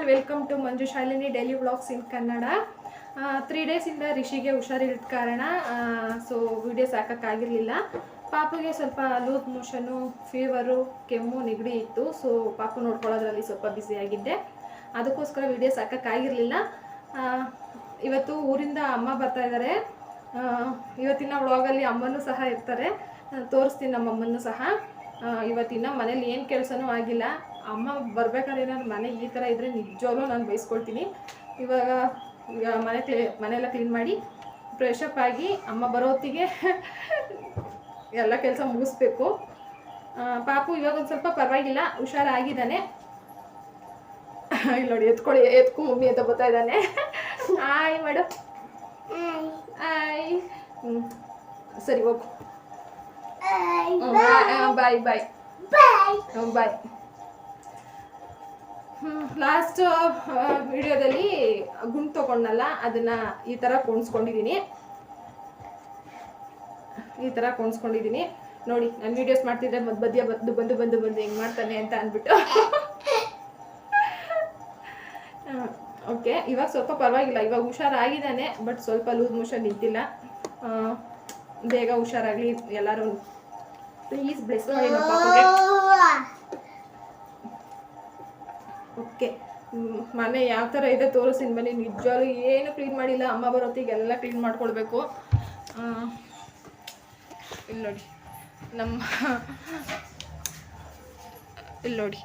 Welcome to Manju Shalini daily vlogs in Kannada. 3 ಡೇಸಿಂದ ರಿಷಿಗೆ ಹುಷಾರಿಲ್ಲದ ಕಾರಣ ಸೊ ವಿಡಿಯೋಸ್ ಹಾಕೋಕ್ಕಾಗಿರಲಿಲ್ಲ. ಪಾಪುಗೆ ಸ್ವಲ್ಪ ಲೂಸ್ ಮೋಷನು, ಫೀವರು, ಕೆಮ್ಮು, ನೆಗಡಿ ಇತ್ತು. ಸೊ ಪಾಪು ನೋಡ್ಕೊಳ್ಳೋದ್ರಲ್ಲಿ ಸ್ವಲ್ಪ ಬ್ಯುಸಿಯಾಗಿದ್ದೆ, ಅದಕ್ಕೋಸ್ಕರ ವಿಡಿಯೋಸ್ ಹಾಕೋಕ್ಕಾಗಿರಲಿಲ್ಲ. ಇವತ್ತು ಊರಿಂದ ಅಮ್ಮ ಬರ್ತಾ ಇದ್ದಾರೆ. ಇವತ್ತಿನ ವ್ಲಾಗಲ್ಲಿ ಅಮ್ಮನೂ ಸಹ ಇರ್ತಾರೆ, ತೋರಿಸ್ತೀನಿ ನಮ್ಮಮ್ಮನೂ ಸಹ. ಇವತ್ತಿನ ಮನೇಲಿ ಏನು ಕೆಲಸನೂ ಆಗಿಲ್ಲ. ಅಮ್ಮ ಬರ್ಬೇಕಾದ್ರೆ ಏನಾದ್ರು ಮನೆ ಈ ಥರ ಇದ್ದರೆ ನಿಜವಾಗ್ಲೂ ನಾನು ಬೈಸ್ಕೊಳ್ತೀನಿ. ಇವಾಗ ಮನೆಯೆಲ್ಲ ಕ್ಲೀನ್ ಮಾಡಿ ಫ್ರೆಶಪ್ ಆಗಿ ಅಮ್ಮ ಬರೋ ಹೊತ್ತಿಗೆ ಎಲ್ಲ ಕೆಲಸ ಮುಗಿಸ್ಬೇಕು. ಪಾಪು ಇವಾಗ ಒಂದು ಸ್ವಲ್ಪ ಪರವಾಗಿಲ್ಲ, ಹುಷಾರಾಗಿದ್ದಾನೆ. ಇಲ್ಲಿ ನೋಡಿ, ಎತ್ಕೊ ಮಮ್ಮಿ ಅಂತ ಬರ್ತಾ ಇದ್ದಾನೆ. ಆಯ್ ಮಾಡು, ಆಯ್. ಸರಿ ಹೋಗು, ಬಾಯ್ ಬಾಯ್ ಬಾಯ್. ಲಾಸ್ಟ್ ವಿಡಿಯೋದಲ್ಲಿ ಗುಂಡು ತೊಗೊಂಡಲ್ಲ, ಅದನ್ನು ಈ ಥರ ಕೊಂಡ್ಸ್ಕೊಂಡಿದ್ದೀನಿ. ನೋಡಿ, ನಾನು ವೀಡಿಯೋಸ್ ಮಾಡ್ತಿದ್ರೆ ಮಧ್ಯ ಬಂದು ಹೆಂಗೆ ಮಾಡ್ತಾನೆ ಅಂತ ಅಂದ್ಬಿಟ್ಟು. ಓಕೆ, ಇವಾಗ ಸ್ವಲ್ಪ ಪರವಾಗಿಲ್ಲ, ಇವಾಗ ಹುಷಾರಾಗಿದ್ದಾನೆ. ಬಟ್ ಸ್ವಲ್ಪ ಲೂಸ್ ಮೋಷನ್ ನಿಂತಿಲ್ಲ. ಬೇಗ ಹುಷಾರಾಗಲಿ ಎಲ್ಲರೂ. ಪ್ಲೀಸ್ ಬ್ಲೆಸ್ ಮಾಡಿ ನಮ್ಮ ಪಾಪಗೆ. ಓಕೆ, ಮನೆ ಯಾವ ಥರ ಇದೆ ತೋರಿಸ್ತೀನಿ ಬನ್ನಿ. ನಿಜವಾಗ್ಲೂ ಏನು ಕ್ಲೀನ್ ಮಾಡಿಲ್ಲ, ಅಮ್ಮ ಬರೋತ್ತಿಗೆ ಎಲ್ಲ ಕ್ಲೀನ್ ಮಾಡ್ಕೊಳ್ಬೇಕು. ಇಲ್ಲಿ ನೋಡಿ,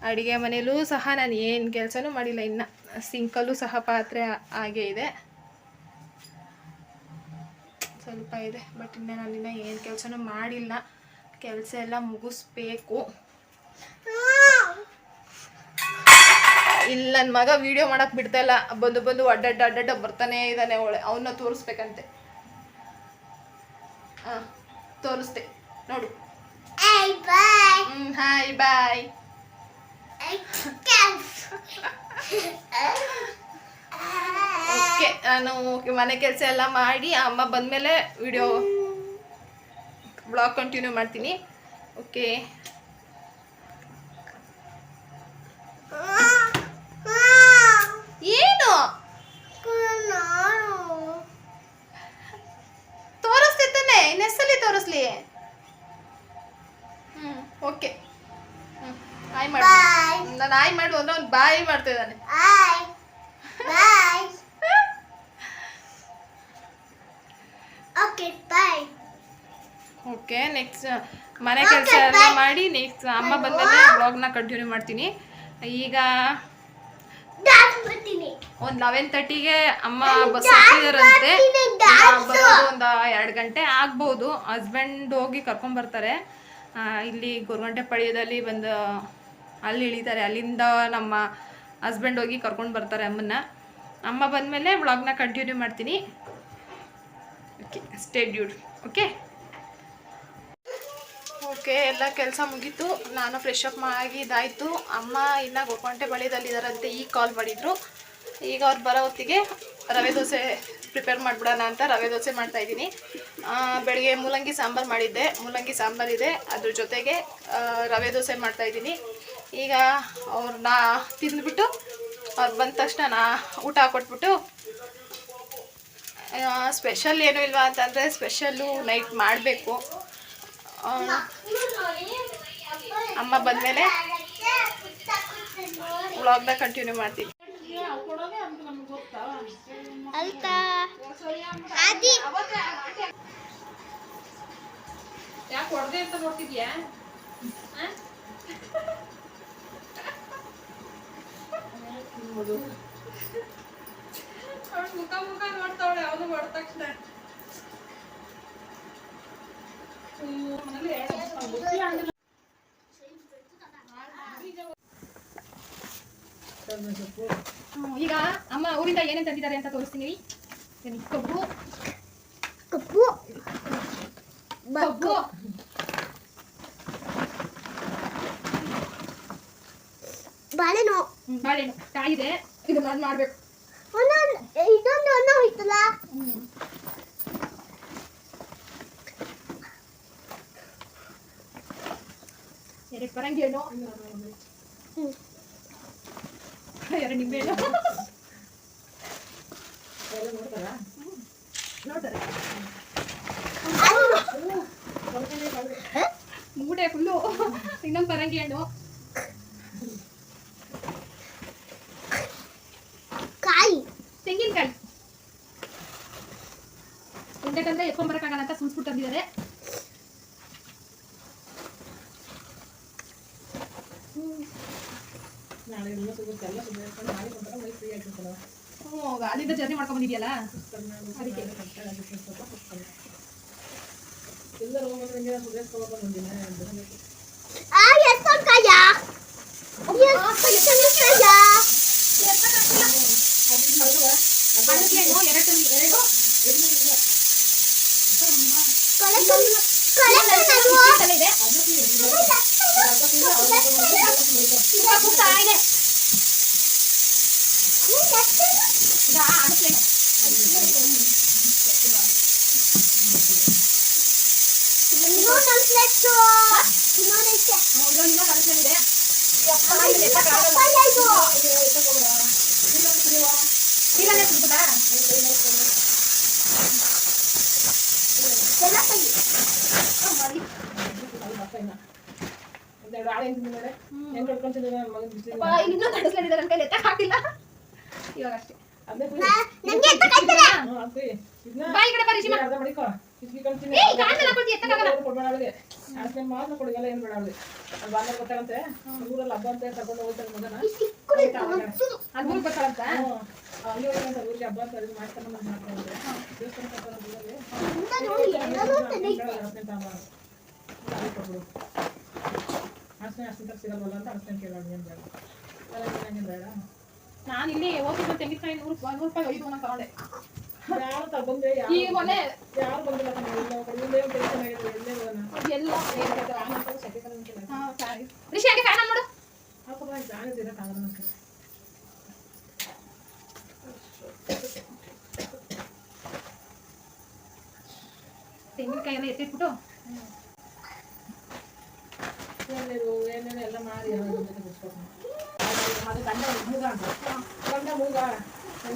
ಅಡುಗೆ ಮನೆಯಲ್ಲೂ ಸಹ ನಾನು ಏನು ಕೆಲಸನೂ ಮಾಡಿಲ್ಲ. ಇನ್ನು ಸಿಂಕಲ್ಲೂ ಸಹ ಪಾತ್ರೆ ಹಾಗೆ ಇದೆ, ಸ್ವಲ್ಪ ಇದೆ. ಬಟ್ ನಾನಿನ್ನ ಏನು ಕೆಲಸನೂ ಮಾಡಿಲ್ಲ. ಕೆಲಸ ಎಲ್ಲ ಮುಗಿಸ್ಬೇಕು. ಇಲ್ಲಿ ನನ್ನ ಮಗ ವಿಡಿಯೋ ಮಾಡಕ್ಕೆ ಬಿಡ್ತಾ ಇಲ್ಲ, ಬಂದು ಅಡ್ಡಡ್ಡ ಬರ್ತಾನೆ ಇದ್ದಾನೆ. ಅವನ್ನ ತೋರಿಸ್ಬೇಕಂತೆ. ತೋರಿಸ್ದೆ ನೋಡು. Hi bye. ಓಕೆ, ನಾನು ಮನೆ ಕೆಲಸ ಎಲ್ಲ ಮಾಡಿ ಅಮ್ಮ ಬಂದಮೇಲೆ ವಿಡಿಯೋ ಬ್ಲಾಗ್ ಕಂಟಿನ್ಯೂ ಮಾಡ್ತೀನಿ. ಓಕೆ, ಏನು ತೋರಿಸ್ತಾನೆ? ಇನ್ನೆಸಲಿ ತೋರಿಸ್ಲಿ? ಓಕೆ, ಆಯ್ ಮಾಡು. ನಾನು ಆಯ್ ಮಾಡು ಅಂದ್ರೆ ಅವ್ನು ಬಾಯ್ ಮಾಡ್ತಾ ಇದ್ದಾನೆ. ಓಕೆ, ನೆಕ್ಸ್ಟ್ ಮನೆ ಕೆಲಸ ಎಲ್ಲ ಮಾಡಿ ನೆಕ್ಸ್ಟ್ ಅಮ್ಮ ಬಂದಮೇಲೆ ಬ್ಲಾಗ್ನ ಕಂಟಿನ್ಯೂ ಮಾಡ್ತೀನಿ. ಈಗ ಒಂದು 11:30ಗೆ ಅಮ್ಮ ಬಸ್ ಹತ್ತಿದಾರಂತೆ. ಬರೋದು ಒಂದು 2 ಗಂಟೆ ಆಗ್ಬೋದು. ಹಸ್ಬೆಂಡ್ ಹೋಗಿ ಕರ್ಕೊಂಬರ್ತಾರೆ. ಇಲ್ಲಿ ಗೊರಗುಂಟೆ ಪಾಳ್ಯದಲ್ಲಿ ಬಂದು ಅಲ್ಲಿ ಇಳಿತಾರೆ. ಅಲ್ಲಿಂದ ನಮ್ಮ ಹಸ್ಬೆಂಡ್ ಹೋಗಿ ಕರ್ಕೊಂಡು ಬರ್ತಾರೆ ಅಮ್ಮನ್ನ. ಅಮ್ಮ ಬಂದಮೇಲೆ ವ್ಲಾಗ್ನ ಕಂಟಿನ್ಯೂ ಮಾಡ್ತೀನಿ. Okay, stay tuned. ಓಕೆ, ಎಲ್ಲ ಕೆಲಸ ಮುಗೀತು. ನಾನು ಫ್ರೆಶಪ್ ಆಗಿದ್ದಾಯಿತು. ಅಮ್ಮ ಇನ್ನು ಗೊರಗುಂಟೆ ಪಾಳ್ಯದಲ್ಲಿದ್ದಾರಂತೆ. ಈಗ ಕಾಲ್ ಮಾಡಿದರು. ಈಗ ಅವ್ರು ಬರೋ ಹೊತ್ತಿಗೆ ರವೆ ದೋಸೆ ಪ್ರಿಪೇರ್ ಮಾಡಿಬಿಡೋಣ ಅಂತ ರವೆ ದೋಸೆ ಮಾಡ್ತಾಯಿದ್ದೀನಿ. ಬೆಳಗ್ಗೆ ಮೂಲಂಗಿ ಸಾಂಬಾರು ಮಾಡಿದ್ದೆ, ಮೂಲಂಗಿ ಸಾಂಬಾರಿದೆ, ಅದ್ರ ಜೊತೆಗೆ ರವೆ ದೋಸೆ ಮಾಡ್ತಾಯಿದ್ದೀನಿ. ಈಗ ಅವ್ರನ್ನ ತಿಂದ್ಬಿಟ್ಟು ಅವ್ರು ಬಂದ ತಕ್ಷಣ ಊಟ ಹಾಕ್ಕೊಟ್ಬಿಟ್ಟು, ಸ್ಪೆಷಲ್ ಏನೂ ಇಲ್ವಾ ಅಂತಂದರೆ ಸ್ಪೆಷಲ್ಲು ನೈಟ್ ಮಾಡಬೇಕು. ಅಮ್ಮ ಬಂದಮೇಲೆ ವ್ಲಾಗ್ನ ಕಂಟಿನ್ಯೂ ಮಾಡ್ತೀನಿ. ಯಾಕೆ ಹೊಡೆದೆ ಅಂತ ನೋಡ್ತಿದ್ಯಾ? ಮುಖ ನೋಡ್ತಾವಳೆ ಅವನು ಹೊಡೆದ ತಕ್ಷಣ. ಈಗ ಅಮ್ಮ ಊರಿಂದ ಏನೇನು ತಂದಿದ್ದಾರೆ ಅಂತ ತೋರಿಸ್ತೀನಿ. ಕಬ್ಬು ಬಾಳೆಹಣ್ಣು ಕಾಯಿದೆ. ಇದು ನಾನು ಮಾಡಬೇಕು. ಇದೊಂದು ಅನ್ನ ಹೋಯ್ತಲ್ಲ. ಬರಂಗೇನು ಎರಡು ನಿಂಬೆ ನೋಡ್ತಾರೆ ಮೂಡೆ ಫುಲ್ಲು ಇನ್ನೊಂದು ಪರಂಗಿ ಹಣ್ಣು ಕಾಯಿ ತೆಂಗಿನಕಾಯಿ ಉಂಡೆಗಂದ್ರೆ ಎತ್ಕೊಂಡ್ಬರಕ್ಕಾಗಲ್ಲ ಅಂತ ಸುಲ್ಸ್ಬಿಟ್ಟು ತಂದಿದ್ದಾರೆ. ಅಲ್ಲಿಂದ ಜರ್ನಿ ಮಾಡ್ಕೊಂಡ್ ಬಂದಿದ್ಯಲ್ಲ ಅದಕ್ಕೆ ಇವಾಗ ಅಷ್ಟೇ ಊರಲ್ಲಿ ಹಬ್ಬ ಅಂತ ತಗೊಂಡು ಹೋಗ್ತಾರೆ ಮಗನ ಊರಿಗೆ ಹಬ್ಬ ಅಂತ ಮಾಡ್ಕೊಂಡು ಅರ್ಶನ ಸಿಗಲ್ವಲ್ಲ ಅಂತ ಅರ್ಶನ ಕೇಳೋಣ ಏನ್ ಬೇಡ ಬೇಡ. ನಾನು ಇಲ್ಲಿ ಹೋಗಿದ್ದು ತೆಂಗಿನಕಾಯಿ 100 ರೂಪಾಯಿ ಒಯ್ದು ನಾನು ತಗೊಂಡೆ. ಯಾರು ತಗೊಂಡ್ರೆ ಈಗ ಮೊನ್ನೆ ಯಾರು ಬಂದಿಲ್ಲ ಎಲ್ಲ ರಿಷಿ ಹಾಗೆ ಫ್ಯಾನ್ ಆನ್ ಮಾಡು. ತೆಂಗಿನಕಾಯಿ ಎಲ್ಲ ಎತ್ತಿಟ್ಬಿಟ್ಟು ಏನೇನು ಎಲ್ಲ ಮಾಡಿ ಅದು ಗಂಡ ಮೂಗ ಅಂತ ಗಂಡ ಮೂಗ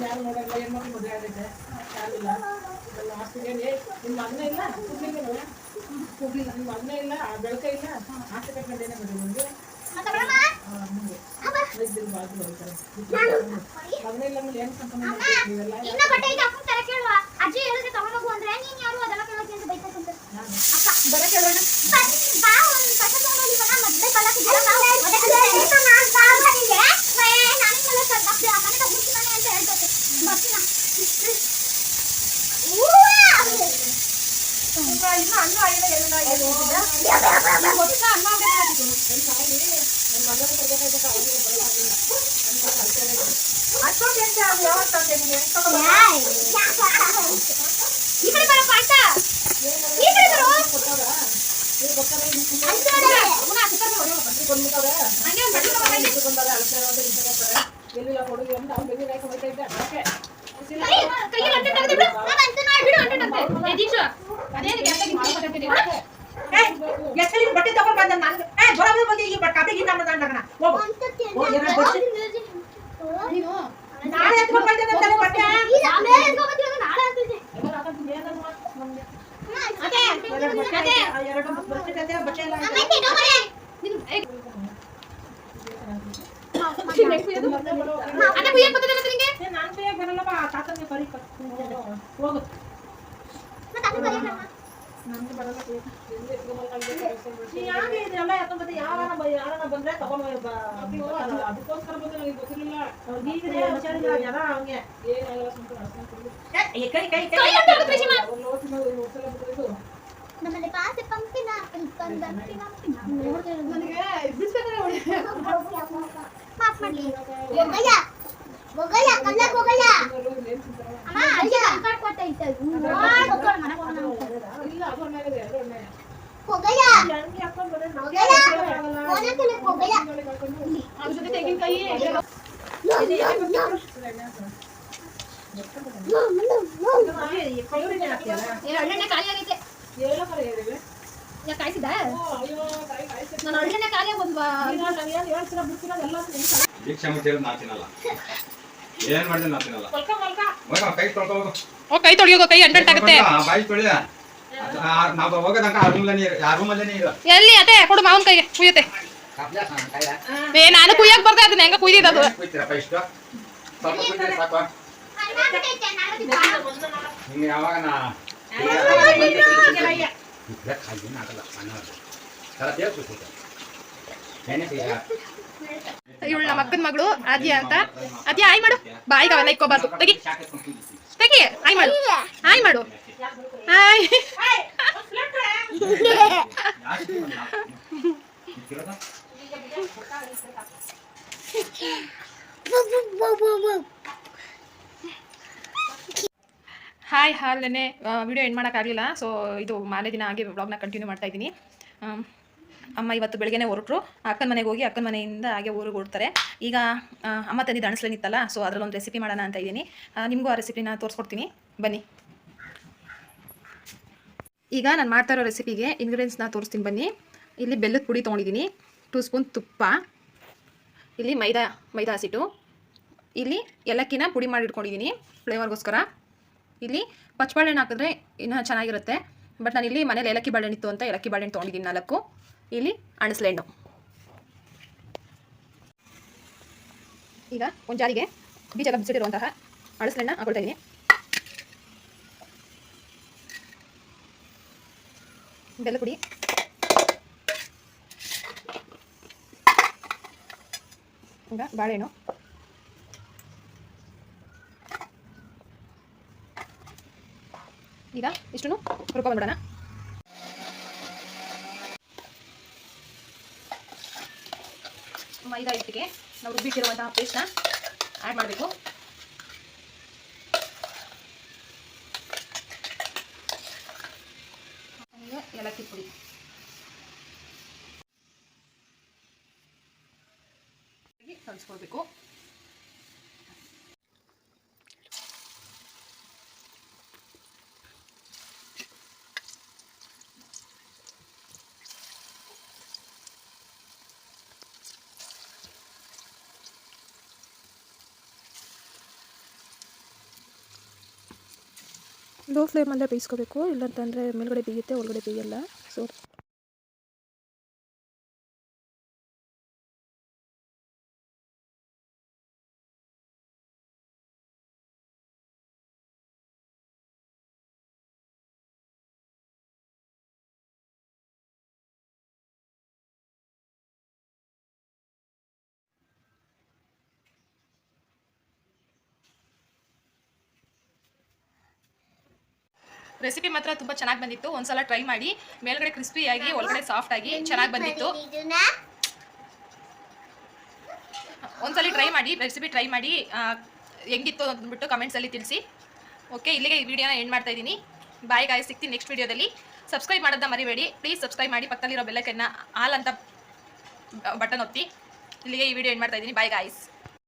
ಯಾರು ನೋಡಲ್ಲ ಹೆಣ್ಮಕ್ಳು ಮದುವೆ ಆಗೈತೆ ಯಾರಿಲ್ಲ ಆಸ್ತಿಗೆ ನಿಮ್ಮ ಅನ್ನ ಇಲ್ಲ ಕುಡ್ಲಿಲ್ಲ ನಿಮ್ಮ ಅನ್ನ ಇಲ್ಲ ಬೆಳಕ ಇಲ್ಲ ಆಸ್ತಿ ಕಟ್ಕೊಂಡೇನೆ ಬರೀ ನಿಮಗೆ ಬಾಜು ಬರ್ತಾರೆ ಅನ್ನ ಇಲ್ಲ ಮೇಲೆ ಏನು ಸಂಪನ್ನ ನೀವೆಲ್ಲ ಬಟ್ಟೆ ತಗೊಂಡ್ ಬಂದ ನಾಳೆ ಎತ್ಕೊಂಡ್ ಬಂದ ಬಟ್ಟೆ ಯಾರನ್ನ ಬಂದ್ರೆ ತಗೊಂಡ್ ಅದಕ್ಕೋಸ್ಕರ ಬಂದ್ರೆ ನನಗೆ ಗೊತ್ತಿರಲಿಲ್ಲ. ಜನ ಹಂಗೆ ನಮ್ಮಲ್ಲಿ ಪಾಸೆ ಪಂಪಿನ ಪಾಸ್ ಮಾಡ್ಲಿ ಹೋಗಯ್ಯ ಹೋಗಯ್ಯ ಕಲ್ಲಕ್ಕೆ ಹೋಗಯ್ಯ ಅಮ್ಮ ಅಲ್ಲಿ ಕಾರ್ಡ್ ಕೊಟ್ಟೈತೆ ಹೋಗೋಣ ಮನೆ ಹೋಗೋಣ ಇಲ್ಲ ಅದರ ಮೇಲೆ ಹೋಗಯ್ಯ ಹೋಗಯ್ಯ ಹೋಗಕ್ಕೆ ಹೋಗಯ್ಯ ಅದ್ರ ಜೊತೆ ತೆಂಗಿನಕಾಯಿ ಹಳ್ಳೆಣ್ಣೆ ಖಾಲಿ ಆಗೈತೆ. ಏಳು ಕರೆ ಹೇಳಿವೆ ಯಾಕೆ ಕಾಯಿಸಿದ್ದ ಅಯ್ಯೋ ತಾಯಿ ಕಾಯ್ಸಿ ನಾನು ಅಳ್ಳೆನೆ ಖಾಲಿ ಬಂದ್ವಾ ನಾನು ಏನು ಹೇಳ್ತೀರ ಬಿಡ್ತೀರ ಎಲ್ಲ ಭಿಕ್ಷೆ ಮುಟ್ಟಿರೋದು ನಾ ತಿನ್ನಲ್ಲ ಏನ್ ಮಾಡಿದ್ರೆ ನಾ ತಿನ್ನಲ್ಲ ಹೋಗ ಕೈ ತೊಳ್ಕೊ ಓ ಕೈ ತೊಳೆಯೋಗೋ ಕೈ ಅಂಟಾಗುತ್ತೆ ಬಾಯಿ ತೊಳಿ ನಾವು ಹೋಗೋದಂಕ ಆ ರೂಮಲ್ಲೇ ಇರು ಎಲ್ಲಿ ಅದೇ ಕೊಡು ಮಾವನ ಕೈಗೆ ಕುಯ್ಯುತ್ತೆ ಏ ನಾನು ಕುಯ್ಯಕ್ ಬರ್ದೆ ಅದನ್ನ ಹೆಂಗ ಕುಯ್ದಿದ್ದು ಕುಯ್ತೀರಪ್ಪ ಇಷ್ಟು ಸ್ವಲ್ಪ ಕುಯ್ದ್ರೆ ಸಾಕು ನಿಮ್ಗೆ ಯಾವಾಗ ನಾ ಆಗಲ್ಲ ಇವಳು ನಮ್ಮ ಅಕ್ಕನ ಮಗಳು ಆದ್ಯ ಅಂತ ಆದ್ಯ ಆಯ್ ಮಾಡು ಬಾಯಿಗೆ ಅವೆಲ್ಲ ಇಕ್ಕೋಬಾರ್ದು ತೆಗಿ ತೆಗಿ ಆಯ್ ಮಾಡು ಆಯ್ ಮಾಡು ಆಯ್ ಹಾಯ್ ಹಾಲೇನೆ ವಿಡಿಯೋ ಎಂಡ್ ಮಾಡೋಕ್ಕಾಗಲಿಲ್ಲ. ಸೊ ಇದು ಮಾಲೆ ದಿನ ಹಾಗೆ ವ್ಲಾಗ್ನ ಕಂಟಿನ್ಯೂ ಮಾಡ್ತಾ ಇದ್ದೀನಿ. ಅಮ್ಮ ಇವತ್ತು ಬೆಳಗ್ಗೆನೇ ಹೊರಟರು, ಅಕ್ಕನ ಮನೆಗೆ ಹೋಗಿ ಅಕ್ಕನ ಮನೆಯಿಂದ ಹಾಗೆ ಊರಿಗೆ ಹೊರಡ್ತಾರೆ. ಈಗ ಅಮ್ಮ ತಂದಿದ್ದು ಅಣಸ್ಲೇನಿತ್ತಲ್ಲ, ಸೊ ಅದರಲ್ಲೊಂದು ರೆಸಿಪಿ ಮಾಡೋಣ ಅಂತ ಇದ್ದೀನಿ. ನಿಮಗೂ ಆ ರೆಸಿಪಿನ ತೋರಿಸ್ಕೊಡ್ತೀನಿ ಬನ್ನಿ. ಈಗ ನಾನು ಮಾಡ್ತಾ ಇರೋ ರೆಸಿಪಿಗೆ ಇಂಗ್ರೀಡಿಯೆಂಟ್ಸ್ನ ತೋರಿಸ್ತೀನಿ ಬನ್ನಿ. ಇಲ್ಲಿ ಬೆಲ್ಲದ ಪುಡಿ ತೊಗೊಂಡಿದ್ದೀನಿ, 2 ಸ್ಪೂನ್ ತುಪ್ಪ, ಇಲ್ಲಿ ಮೈದಾ ಹಸಿಟ್ಟು, ಇಲ್ಲಿ ಏಲಕ್ಕಿನ ಪುಡಿ ಮಾಡಿ ಇಟ್ಕೊಂಡಿದ್ದೀನಿ ಫ್ಲೇವರ್ಗೋಸ್ಕರ. ಇಲ್ಲಿ ಪಚ್ಚಬಾಳೆಹಣ್ಣು ಹಾಕಿದ್ರೆ ಇನ್ನೂ ಚೆನ್ನಾಗಿರುತ್ತೆ, ಬಟ್ ನಾನು ಇಲ್ಲಿ ಮನೇಲಿ ಏಲಕ್ಕಿ ಬಾಳೆಹಣ್ಣು ಇತ್ತು ಅಂತ ಏಲಕ್ಕಿ ಬಾಳೆಹಣ್ಣು ತೊಗೊಂಡಿದ್ದೀನಿ 4. ಇಲ್ಲಿ ಅಣಸಲೆಹಣ್ಣು. ಈಗ ಒಂದು ಜಾರಿಗೆ ಬೀಜ ಬಿಸಿಟ್ಟಿರುವಂತಹ ಅಣಸಲೆಹಣ್ಣು ಹಾಕೊಳ್ತಾ ಇದ್ದೀನಿ. ಬೆಲ್ಲ ಪುಡಿ, ಈಗ ಬಾಳೆಹಣ್ಣು, ಈಗ ಇಷ್ಟನ್ನು ಹುರ್ಕೊಂಡ್ಬಿಡೋಣ. ಮೈದಾ ಹಿಟ್ಟಿಗೆ ನಾವು ರುಬ್ಬಿಟ್ಟಿರುವಂತಹ ಪೇಸ್ಟ್ನ ಆ್ಯಡ್ ಮಾಡಬೇಕು. ಈಗ ಏಲಕ್ಕಿ ಪುಡಿ, ಕಲಿಸ್ಕೊಳ್ಬೇಕು. ಲೋ ಫ್ಲೇಮಲ್ಲೇ ಬೇಯಿಸ್ಕೋಬೇಕು, ಇಲ್ಲಂತಂದರೆ ಮೇಲ್ಗಡೆ ಬೇಯುತ್ತೆ, ಒಳಗಡೆ ಬೇಯಲ್ಲ. ಸೊ ರೆಸಿಪಿ ಮಾತ್ರ ತುಂಬ ಚೆನ್ನಾಗಿ ಬಂದಿತ್ತು. ಒಂದ್ಸಲ ಟ್ರೈ ಮಾಡಿ, ಮೇಲ್ಗಡೆ ಕ್ರಿಸ್ಪಿಯಾಗಿ ಒಳಗಡೆ ಸಾಫ್ಟ್ ಆಗಿ ಚೆನ್ನಾಗಿ ಬಂದಿತ್ತು. ಒಂದ್ಸಲ ಟ್ರೈ ಮಾಡಿ, ರೆಸಿಪಿ ಟ್ರೈ ಮಾಡಿ ಹೆಂಗಿತ್ತು ಅಂದ್ಬಿಟ್ಟು ಕಮೆಂಟ್ಸಲ್ಲಿ ತಿಳಿಸಿ. ಓಕೆ, ಇಲ್ಲಿಗೆ ಈ ವಿಡಿಯೋನ ಎಂಡ್ ಮಾಡ್ತಾ ಇದ್ದೀನಿ. ಬಾಯ್ ಗಾಯ್ಸ್, ಸಿಗ್ತೀನಿ ನೆಕ್ಸ್ಟ್ ವಿಡಿಯೋದಲ್ಲಿ. ಸಬ್ಸ್ಕ್ರೈಬ್ ಮಾಡೋದನ್ನ ಮರಿಬೇಡಿ ಪ್ಲೀಸ್. ಸಬ್ಸ್ಕ್ರೈಬ್ ಮಾಡಿ, ಪಕ್ಕದಲ್ಲಿರೋ ಬೆಲ್ಲೈಕನ್ನ ಆಲ್ ಅಂತ ಬಟನ್ ಒತ್ತಿ. ಇಲ್ಲಿಗೆ ಈ ವಿಡಿಯೋ ಎಂಡ್ ಮಾಡ್ತಾ ಇದ್ದೀನಿ. Bye guys.